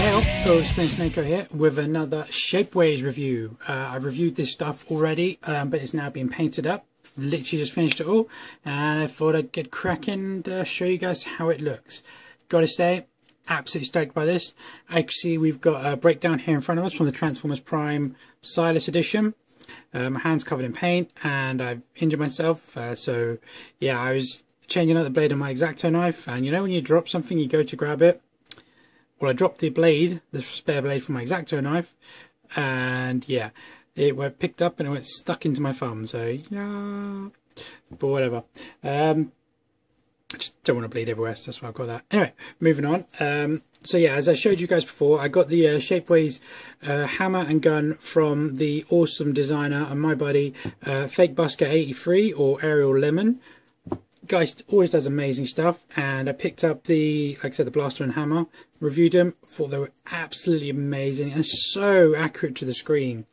Hello, it's Snako here with another Shapeways review. I've reviewed this stuff already, but it's now been painted up. Literally just finished it all, and I thought I'd get cracking and show you guys how it looks. Gotta say, absolutely stoked by this. Actually, we've got a breakdown here in front of us from the Transformers Prime Silas edition. My hand's covered in paint, and I've injured myself. So yeah, I was changing out the blade on my X-Acto knife, and you know when you drop something, you go to grab it. Well, I dropped the blade, the spare blade from my X-Acto knife, and yeah, it went picked up and it went stuck into my thumb. So yeah, but whatever. I just don't want to bleed everywhere, so that's why I've got that. Anyway, moving on. So yeah, as I showed you guys before, I got the Shapeways hammer and gun from the awesome designer and my buddy Fake Busker 83 or Ariel Lemon. Guy always does amazing stuff, and I picked up the, like I said, the blaster and hammer, reviewed them, thought they were absolutely amazing and so accurate to the screen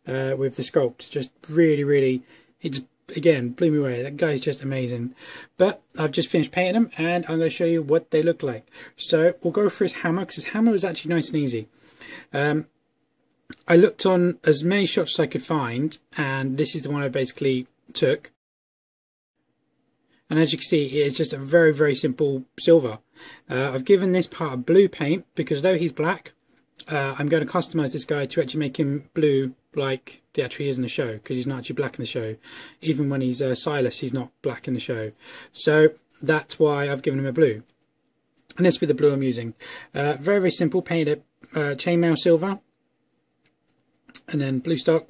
with the sculpt. Just really, it just again blew me away. That guy's just amazing. But I've just finished painting them, and I'm going to show you what they look like. So we'll go for his hammer, because his hammer was actually nice and easy. I looked on as many shots as I could find, and this is the one I basically took. And as you can see, it is just a very simple silver. I've given this part a blue paint because though he's black, I'm going to customize this guy to actually make him blue like he actually is in the show, because he's not actually black in the show. Even when he's Silas, he's not black in the show. So that's why I've given him a blue. And this will be the blue I'm using. Very simple, painted chainmail silver. And then blue stock.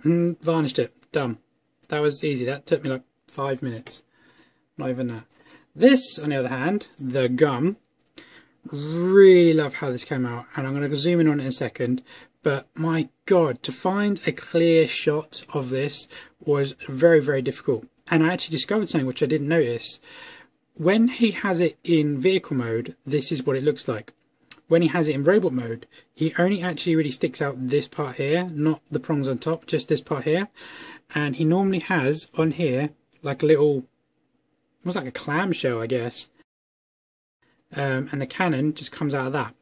Varnished it. Done. That was easy. That took me like 5 minutes, not even that. This, on the other hand, the gum, really love how this came out, and I'm going to zoom in on it in a second. But my god, to find a clear shot of this was very difficult, and I actually discovered something which I didn't notice. When he has it in vehicle mode, this is what it looks like. When he has it in robot mode, he only actually really sticks out this part here, not the prongs on top, just this part here. And he normally has on here like a little, almost like a clamshell, I guess, and the cannon just comes out of that.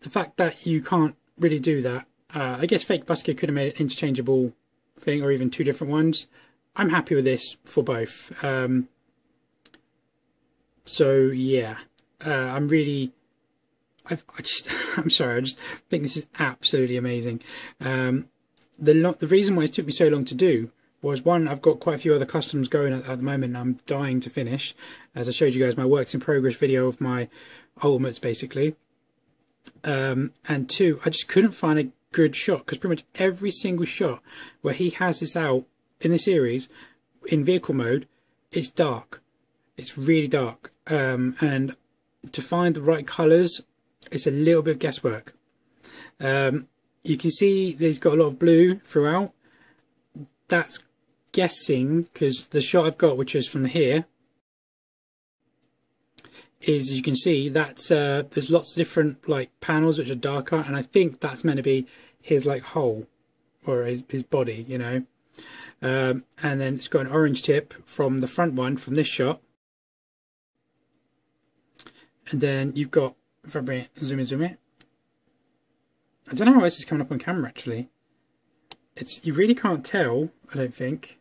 The fact that you can't really do that, I guess Fake Busker could have made an interchangeable thing, or even two different ones. I'm happy with this for both. So yeah, I'm sorry, I just think this is absolutely amazing. The reason why it took me so long to do was, one, I've got quite a few other customs going at the moment and I'm dying to finish. As I showed you guys, my works in progress video of my ultimates basically. And two, I just couldn't find a good shot, because pretty much every single shot where he has this out in the series in vehicle mode, it's dark. It's really dark. And to find the right colours, it's a little bit of guesswork. You can see there's got a lot of blue throughout. That's guessing, because the shot I've got, which is from here, is, as you can see, that's there's lots of different like panels which are darker, and I think that's meant to be his like hole, or his body, you know. And then it's got an orange tip from the front one, from this shot. And then you've got, if I bring it, zoom in. I don't know how this is coming up on camera actually. You really can't tell, I don't think.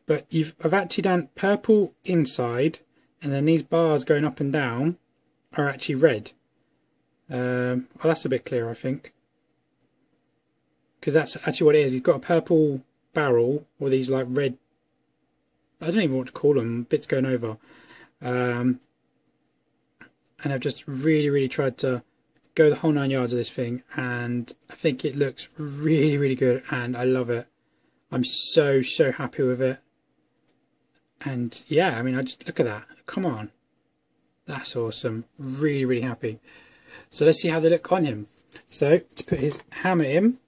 But I've actually done purple inside, and then these bars going up and down are actually red. Well, that's a bit clearer, I think, because that's actually what it is. He's got a purple barrel, or these like red, I don't even know what to call them, bits going over. And I've just really tried to go the whole 9 yards of this thing, and I think it looks really good, and I love it. I'm so happy with it. And yeah, I mean, I just look at that. Come on, that's awesome. Really happy. So let's see how they look on him. So to put his hammer in,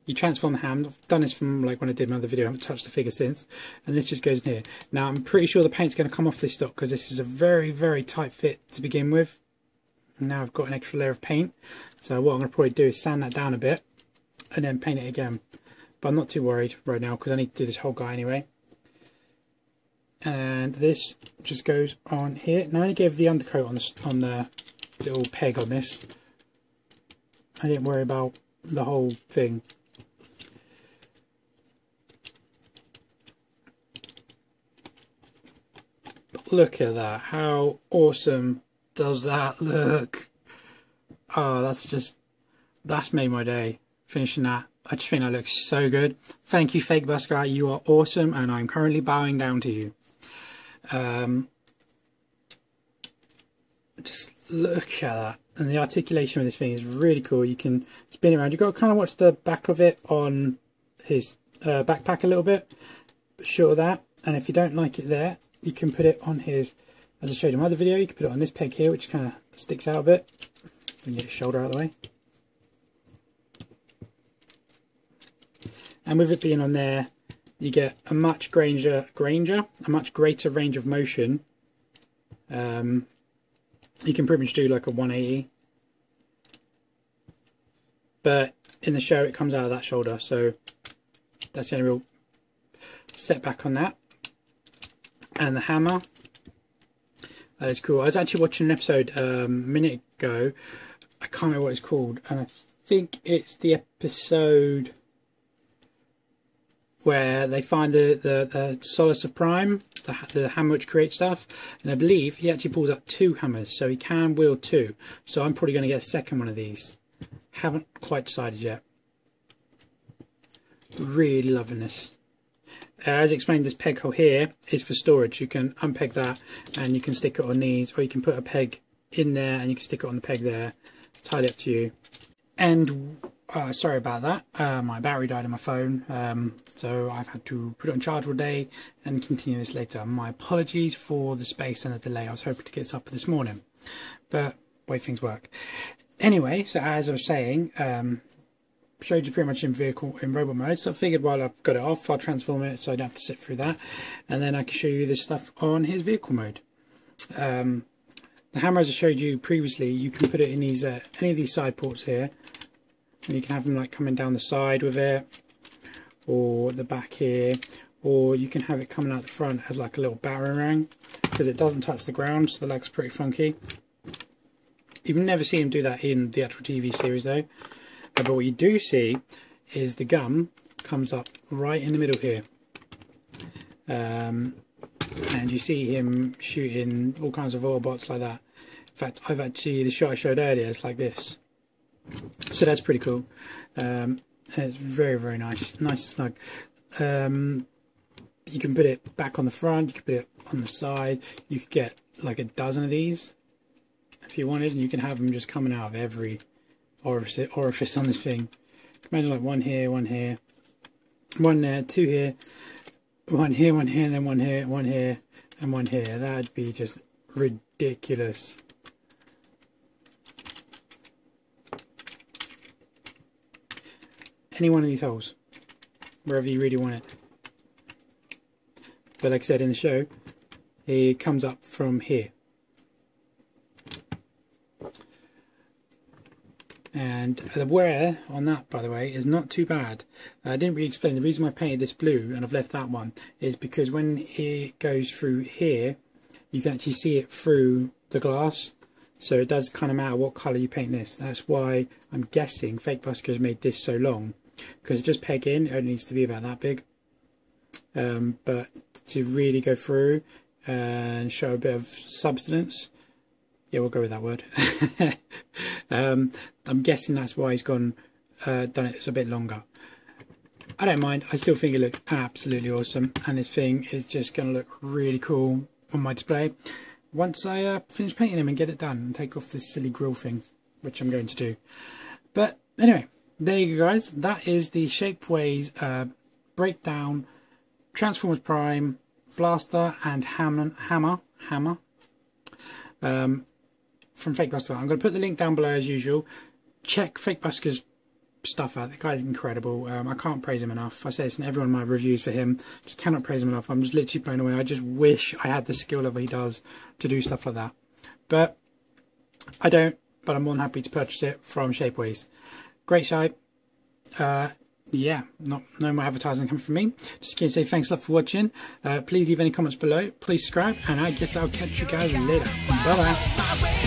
you transform the hand. I've done this from like when I did my other video. I haven't touched the figure since, and this just goes in here. Now I'm pretty sure the paint's going to come off this stock, because this is a very tight fit to begin with. Now I've got an extra layer of paint, so what I'm going to probably do is sand that down a bit and then paint it again. But I'm not too worried right now, because I need to do this whole guy anyway. And this just goes on here. Now I gave the undercoat on the little peg on this. I didn't worry about the whole thing. But look at that. How awesome does that look? Oh, that's made my day. Finishing that. I just think that looks so good. Thank you, Fake Busker. You are awesome, and I'm currently bowing down to you. Just look at that. And the articulation of this thing is really cool. You can spin it around. You've got to kind of watch the back of it on his backpack a little bit. But short of that. And if you don't like it there, you can put it on his, as I showed in my other video, you can put it on this peg here, which kind of sticks out a bit. You can get his shoulder out of the way. And with it being on there, you get a much greater range of motion. You can pretty much do like a 180, but in the show it comes out of that shoulder, so that's the only real setback on that. And the hammer, that is cool. I was actually watching an episode a minute ago, I can't remember what it's called, and I think it's the episode where they find the solace of Prime, the hammer which creates stuff, and I believe he actually pulls up 2 hammers, so he can wield 2. So I'm probably going to get a second one of these. Haven't quite decided yet. Really loving this. As explained, this peg hole here is for storage. You can unpeg that and you can stick it on these, or you can put a peg in there and you can stick it on the peg there. It's entirely up to you. And sorry about that, my battery died on my phone, so I've had to put it on charge all day and continue this later. My apologies for the space and the delay. I was hoping to get this up this morning, but way things work. Anyway, so as I was saying, showed you pretty much in robot mode, so I figured while I've got it off, I'll transform it so I don't have to sit through that, and then I can show you this stuff on his vehicle mode. The hammer, as I showed you previously, you can put it in these any of these side ports here. And you can have them like coming down the side with it, or the back here, or you can have it coming out the front as like a little battering ram, because it doesn't touch the ground, so the leg's pretty funky. You've never seen him do that in the actual TV series though, but what you do see is the gun comes up right in the middle here, and you see him shooting all kinds of Autobots like that. In fact, the shot I showed earlier is like this. So that's pretty cool. It's very, very nice and snug. You can put it back on the front, you can put it on the side. You could get like a dozen of these if you wanted, and you can have them just coming out of every orifice on this thing. Imagine like one here, one here, one there, 2 here, one here, and then one here, and one here. That'd be just ridiculous. Any one of these holes, wherever you really want it. But like I said in the show, it comes up from here. And the wear on that, by the way, is not too bad. I didn't really explain the reason I painted this blue and I've left that one is because when it goes through here, you can actually see it through the glass. So it does kind of matter what colour you paint this. That's why I'm guessing Fake Busker has made this so long, because just peg in, it only needs to be about that big. But to really go through and show a bit of substance, yeah, we'll go with that word. I'm guessing that's why he's done it a bit longer. I don't mind. I still think it looks absolutely awesome, and this thing is just going to look really cool on my display once I finish painting him and get it done and take off this silly grill thing, which I'm going to do. But anyway, there you go, guys. That is the Shapeways breakdown Transformers Prime blaster and hammer from Fake Busker. I'm going to put the link down below as usual. Check Fake Busker's stuff out. The guy's incredible. I can't praise him enough. I say this in every one of my reviews for him. Just cannot praise him enough. I'm just literally blown away. I just wish I had the skill level he does to do stuff like that. But I don't. But I'm more than happy to purchase it from Shapeways. Great site. Yeah, no more advertising coming from me. Just going to say thanks a lot for watching. Please leave any comments below. Please subscribe. And I guess I'll catch you guys later. Bye bye.